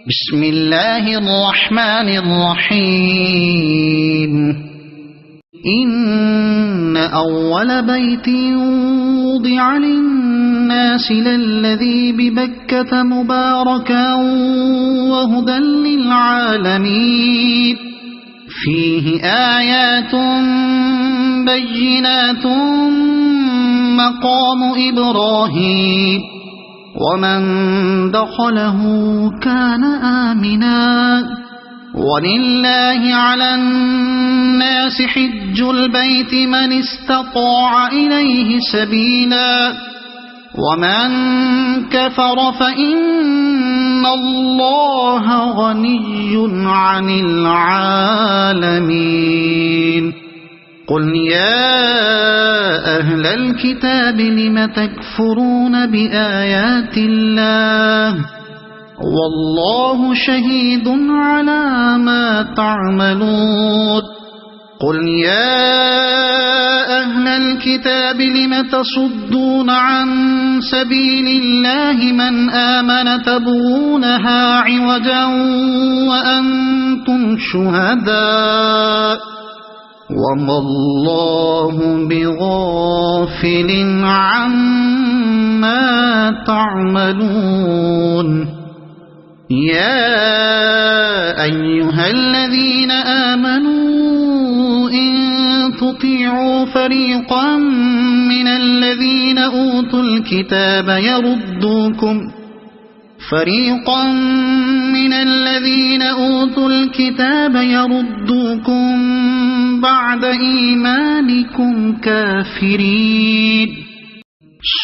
بسم الله الرحمن الرحيم إن أول بيت وضع للناس للذي ببكة مباركا وهدى للعالمين فيه آيات بينات مقام إبراهيم ومن دخله كان آمنا ولله على الناس حج البيت من استطاع إليه سبيلا ومن كفر فإن الله غني عن العالمين قل يا أهل الكتاب لم تكفرون بآيات الله والله شهيد على ما تعملون قل يا أهل الكتاب لم تصدون عن سبيل الله من آمن تبغونها عوجا وأنتم شهداء وما الله بغافل عما تعملون يا أيها الذين آمنوا إن تطيعوا فريقا من الذين أوتوا الكتاب يردوكم بعد إيمانكم كافرين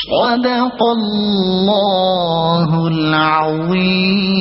صدق الله العظيم.